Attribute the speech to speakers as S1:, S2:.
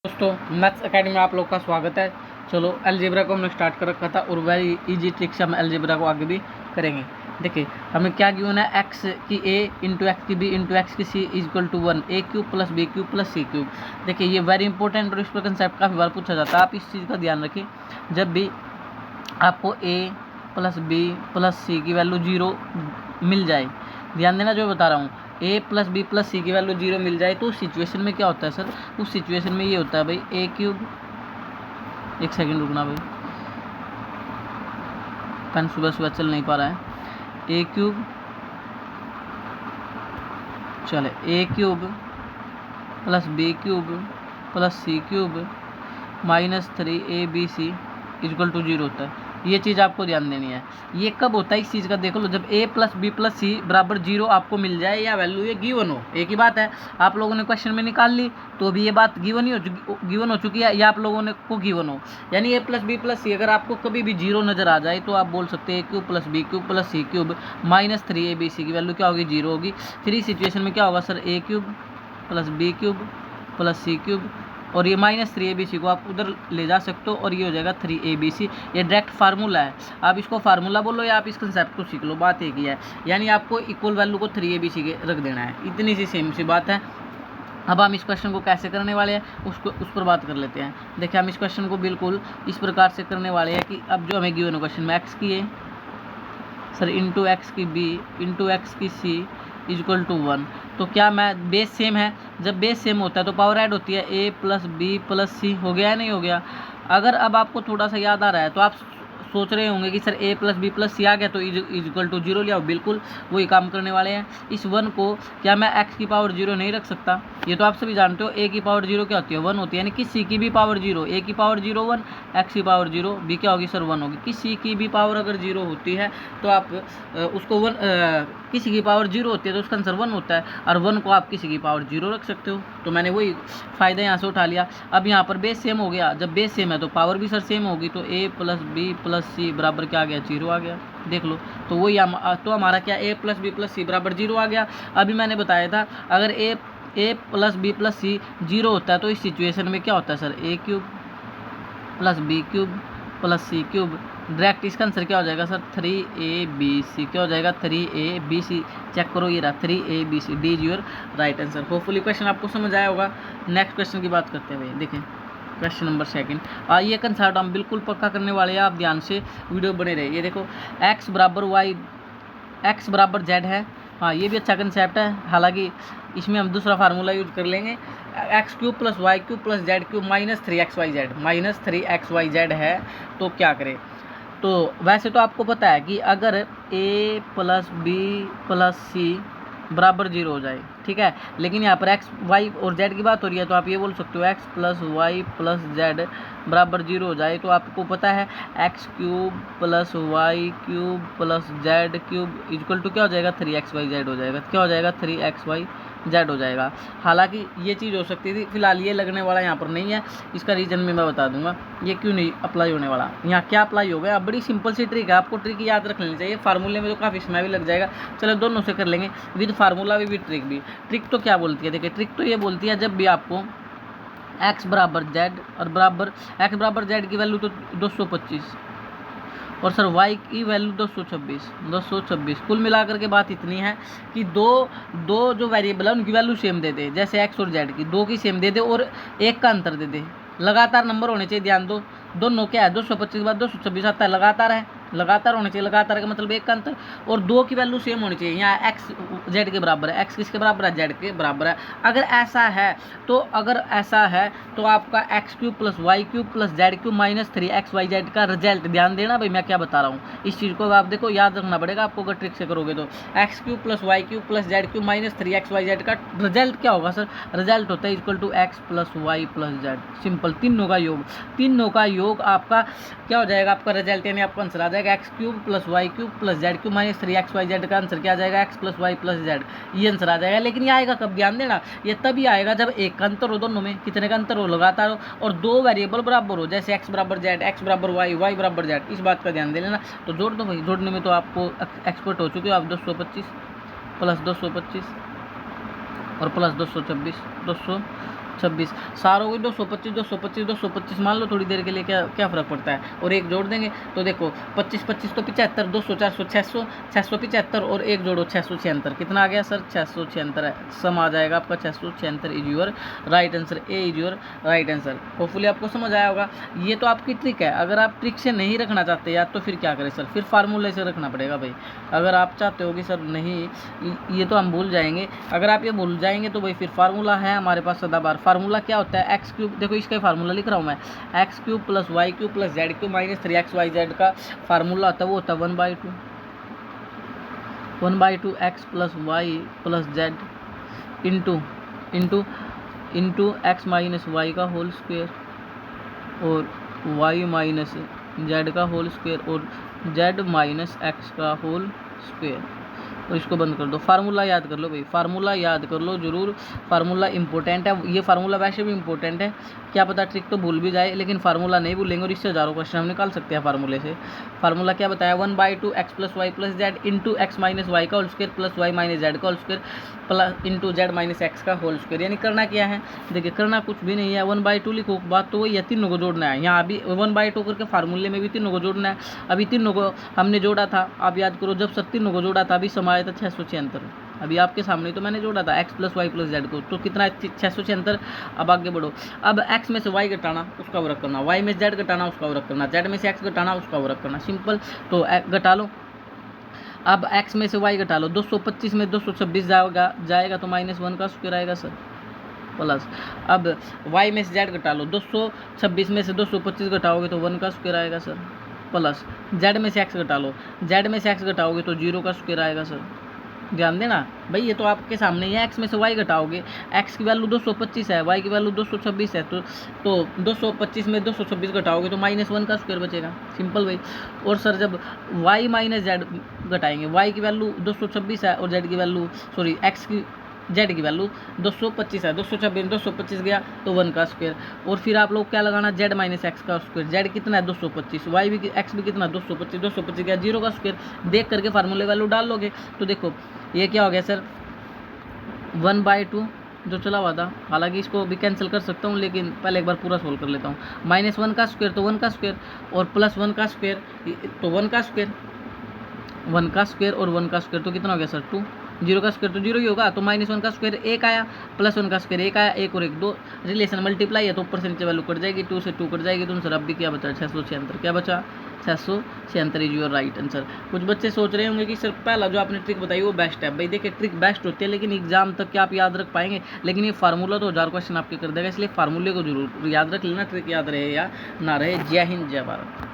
S1: दोस्तों maths academy में आप लोग का स्वागत है। चलो अलजेब्रा को हमने स्टार्ट कर रखा था और वेरी इजी ट्रिक से हम अलजेब्रा को आगे भी करेंगे। देखिए हमें क्या गिवन है, एक्स की ए इंटू एक्स की बी इंटू एक्स की C is equal to 1, A cube plus B cube plus C cube. देखिए ये वेरी इंपॉर्टेंट और इस पर कंसेप्ट काफ़ी बार पूछा जाता है। आप इस चीज़ का ध्यान रखिए, जब भी आपको ए प्लस बी प्लस सी की वैल्यू 0 मिल जाए, ध्यान देना जो बता रहा हूँ, ए प्लस बी प्लस सी की वैल्यू 0 मिल जाए तो उस सिचुएशन में क्या होता है सर, उस सिचुएशन में ये होता है भाई ए क्यूब, एक सेकंड रुकना भाई, पेन सुबह सुबह चल नहीं पा रहा है, ए क्यूब, चले A cube plus B cube plus C cube minus 3abc equal to 0 होता है। ये चीज़ आपको ध्यान देनी है। ये कब होता है इस चीज़ का, देखो लो, जब a प्लस बी प्लस सी बराबर 0 आपको मिल जाए या वैल्यू ये गिवन हो। एक ही बात है, आप लोगों ने क्वेश्चन में निकाल ली तो भी ये बात गिवन हो चुकी है, या आप लोगों ने को गिवन हो, यानी a प्लस बी प्लस सी अगर आपको कभी भी 0 नज़र आ जाए तो आप बोल सकते हैं a cube plus B cube plus C cube minus 3abc की वैल्यू क्या होगी, 0 होगी। फिर इस सिचुएशन में क्या होगा sir, a cube plus B cube plus C cube, और ये माइनस 3abc को आप उधर ले जा सकते हो और ये हो जाएगा 3abc। ये डायरेक्ट फार्मूला है, आप इसको फार्मूला बोलो या आप इस कंसेप्ट को सीख लो, बात एक ही है। यानी आपको इक्वल वैल्यू को 3abc के रख देना है, इतनी सी सेम सी बात है। अब हम इस क्वेश्चन को कैसे करने वाले हैं उस पर बात कर लेते हैं। देखिए हम इस क्वेश्चन को बिल्कुल इस प्रकार से करने वाले हैं कि अब जो हमें गिवन है क्वेश्चन में एक्स की ए सर इंटू एक्स की बी इंटू एक्स की सी इक्वल टू 1, तो क्या मैं बेस सेम है, जब बेस सेम होता है तो पावर ऐड होती है, a प्लस बी प्लस सी हो गया है नहीं हो गया। अगर अब आपको थोड़ा सा याद आ रहा है तो आप सोच रहे होंगे कि sir a plus B plus C आ गया तो इक्वल टू 0 लिया, बिल्कुल वही काम करने वाले हैं। इस 1 को क्या मैं x की पावर 0 नहीं रख सकता, ये तो आप सभी जानते हो, a की पावर 0 क्या होती है, 1 होती है, यानी कि c की भी पावर 0, a की पावर 0 1, x की पावर 0, b क्या होगी सर 1 होगी। किसी की भी पावर अगर 0 होती है तो आप उसको 1, किसी की पावर 0 होती है तो उसका आंसर 1 होता है, और 1 को आप किसी की पावर 0 रख सकते हो। तो मैंने वही फ़ायदा यहाँ से उठा लिया। अब यहाँ पर बेस सेम हो गया, जब बेस सेम है तो पावर भी सर सेम होगी, तो a प्लस बी प्लस सी बराबर क्या आ गया, 0 आ गया। देख लो, तो वही तो हमारा क्या a प्लस बी प्लस सी बराबर 0 आ गया। अभी मैंने बताया था अगर a प्लस बी प्लस सी 0 होता है तो इस सिचुएशन में क्या होता है sir, a cube plus B cube plus C cube, direct इसका आंसर क्या हो जाएगा सर, 3abc, क्या हो जाएगा 3abc, चेक करो ये रहा 3abc, D is your right answer. Hopefully question आपको समझ आया होगा। नेक्स्ट क्वेश्चन की बात करते हैं भाई, देखें क्वेश्चन नंबर 2। ये कंसेप्ट हम बिल्कुल पक्का करने वाले हैं, आप ध्यान से वीडियो बने रहिए। ये देखो x बराबर वाई, x बराबर z है, हाँ ये भी अच्छा कंसेप्ट है, हालांकि इसमें हम दूसरा फार्मूला यूज कर लेंगे, x cube plus y cube plus z cube minus 3xyz, minus 3xyz है। तो क्या करें, तो वैसे तो आपको पता है कि अगर a प्लस बी प्लस सी बराबर 0 हो जाए, ठीक है, लेकिन यहाँ पर x y और z की बात हो रही है तो आप ये बोल सकते हो x plus y plus z बराबर 0 हो जाए, तो आपको पता है x cube plus y cube plus z cube equal to क्या हो जाएगा, 3xyz हो जाएगा। क्या हो जाएगा, 3xyz हो जाएगा। हालांकि ये चीज़ हो सकती थी, फिलहाल ये लगने वाला यहाँ पर नहीं है, इसका रीज़न भी मैं बता दूंगा ये क्यों नहीं अप्लाई होने वाला। यहाँ क्या अप्लाई होगा, अब बड़ी सिंपल सी ट्रिक है, आपको ट्रिक याद रख लेनी चाहिए, फार्मूले में तो काफ़ी समय भी लग जाएगा। चलो दोनों से कर लेंगे, विद फार्मूला भी ट्रिक भी। ट्रिक तो क्या बोलती है, देखिए ट्रिक तो ये बोलती है जब भी आपको x बराबर z और बराबर x बराबर z की वैल्यू तो 225 और सर y की वैल्यू 226, कुल मिलाकर के बात इतनी है कि दो जो वेरिएबल है उनकी वैल्यू सेम दे दे, जैसे x और z की दो की सेम दे दे और एक का अंतर दे दे। लगातार नंबर होने चाहिए, ध्यान दो, दोनों क्या है, 225 के बाद 226 आता है, लगातार है, लगातार होने चाहिए, लगातार का मतलब एक का अंतर, और दो की वैल्यू सेम होनी चाहिए। यहाँ एक्स जेड के बराबर है, एक्स किसके बराबर है, जेड के बराबर है। अगर ऐसा है तो आपका x cube plus y cube plus z cube minus 3xyz का रिजल्ट, ध्यान देना भाई मैं क्या बता रहा हूँ, इस चीज़ को आप देखो याद रखना पड़ेगा आपको, अगर ट्रिक से करोगे तो x cube plus y cube plus z cube minus 3xyz का रिजल्ट क्या होगा सर, रिजल्ट होता है equal to x plus y plus z, simple, तीनों का योग आपका क्या हो जाएगा, आपका रिजल्ट यानी आपका आंसर आ जाएगा x cube plus y cube plus z cube minus 3xyz का आंसर क्या आ जाएगा, x plus y plus z, ये आंसर आ जाएगा। लेकिन ये आएगा कब, ध्यान देना, ये तभी आएगा जब एक का अंतर हो, दोनों में कितने का अंतर हो, लगातार हो, और दो वेरिएबल बराबर हो, जैसे एक्स बराबर जेड, एक्स बराबर वाई, वाई बराबर जेड, इस बात का ध्यान दे लेना। तो जोड़ दो भाई, जोड़ने में तो आपको एक्सपर्ट हो चुके हो आप, 225 प्लस 225 और प्लस 226, 26 सार हो गई 225 225 225 मान लो थोड़ी देर के लिए, क्या क्या फ़र्क पड़ता है, और एक जोड़ देंगे तो देखो 25 25 तो 75, 200 400 600 675 और एक जोड़ो 676, कितना आ गया सर 676 है। सम आ जाएगा आपका 676 is your right answer, A is your right answer. Hopefully आपको समझ आया होगा। ये तो आपकी ट्रिक है, अगर आप ट्रिक से नहीं रखना चाहते यार तो फिर क्या करें सर, फिर फार्मूले से रखना पड़ेगा भाई। अगर आप चाहते हो कि सर नहीं ये तो हम भूल जाएंगे, अगर आप ये भूल जाएंगे तो भाई फिर फार्मूला है हमारे पास सदाबहार। फार्मूला क्या होता है, एक्स क्यूब, देखो इसका फार्मूला लिख रहा हूँ मैं, x cube plus y cube plus z cube minus 3xyz का फार्मूला होता है वो होता है 1/2 x plus y plus z into x minus y का होल स्क्वायर और वाई माइनस जेड का होल स्क्वायर और जेड माइनस एक्स का होल स्क्वायर, और इसको बंद कर दो। फार्मूला याद कर लो भाई, फार्मूला याद कर लो जरूर, फार्मूला इंपॉर्टेंट है। ये फार्मूला वैसे भी इंपॉर्टेंट है, क्या पता ट्रिक तो भूल भी जाए लेकिन फार्मूला नहीं भूलेंगे, और इससे हज़ारों क्वेश्चन हम निकाल सकते हैं फार्मूले से। फार्मूला क्या बताया, 1/2 x plus y plus z into x minus y का whole square plus y minus z का whole square plus into z minus x का होल स्क्वायर। यानी करना क्या है, देखिए करना कुछ भी नहीं है, 1/2 लिखो, बात तो वही है, तीनों को जोड़ना है। यहाँ अभी 1/2 करके फार्मूले में भी तीनों को जोड़ना है। अभी तीनों को हमने जोड़ा था, आप याद करो जब सर तीनों को जोड़ा था अभी समय आया था 676। अभी आपके सामने तो मैंने जोड़ा था x plus y plus z को, तो कितना है 676। अब आगे बढ़ो, अब एक्स में से वाई घटाना उसका वर्क करना, वाई में जेड घटाना उसका वर्क करना, जेड में से एक्स घटाना उसका वर्क करना, सिंपल। तो घटा लो, अब x में से y घटा लो, 225 में 226 जाएगा तो -1 का स्क्वायर आएगा सर, प्लस अब y में से z घटा लो, 226 में से 225 घटाओगे तो 1 का स्क्वायर आएगा सर, प्लस z में से x घटा लो, z में से x घटाओगे तो 0 का स्क्वायर आएगा सर। ध्यान देना भाई, ये तो आपके सामने ही है, x में से y घटाओगे, x की वैल्यू 225 है, y की वैल्यू 226 है, तो 225 में 226 घटाओगे तो -1 का स्क्वायर बचेगा, सिंपल भाई। और सर जब y माइनस जेड घटाएंगे, y की वैल्यू 226 है और z की वैल्यू x की जेड की वैल्यू 225 है, 226 225 गया तो 1 का स्क्वायर, और फिर आप लोग क्या लगाना, जेड माइनस एक्स का स्क्वायर, जेड कितना है 225, वाई भी एक्स भी कितना 225 225 गया 0 का स्क्वायर, देख करके फार्मूले वैल्यू डाल लोगे। तो देखो ये क्या हो गया सर 1/2 जो चला हुआ था, हालांकि इसको भी कैंसिल कर सकता हूँ लेकिन पहले एक बार पूरा सोल्व कर लेता हूँ। -1 का स्क्वायर तो 1 का स्क्वायर और +1 का स्क्वायर तो 1 का स्क्वायर, 1 का स्क्वायर और 1 का स्क्वायर तो कितना हो गया सर 2, 0 का स्क्वायर तो 0 ही होगा, तो -1 का स्क्वायर 1 आया, +1 का स्क्वायर 1 आया, 1 और 1 2, रिलेशन मल्टीप्लाई है तो ऊपर से नीचे वैल्यू कट जाएगी, 2 से 2 कट जाएगी, तो सर अब भी क्या बचा 676, क्या बचा 676 इज योर राइट आंसर। कुछ बच्चे सोच रहे होंगे कि सर पहला जो आपने ट्रिक बताई वो बेस्ट है, भाई देखिए ट्रिक बेस्ट होती है लेकिन एग्जाम तक क्या आप याद रख पाएंगे, लेकिन ये फार्मूला तो 1000 क्वेश्चन आपके कर देगा, इसलिए फार्मूले को जरूर याद रख लेना, ट्रिक याद रहे या ना रहे। जय हिंद जय भारत।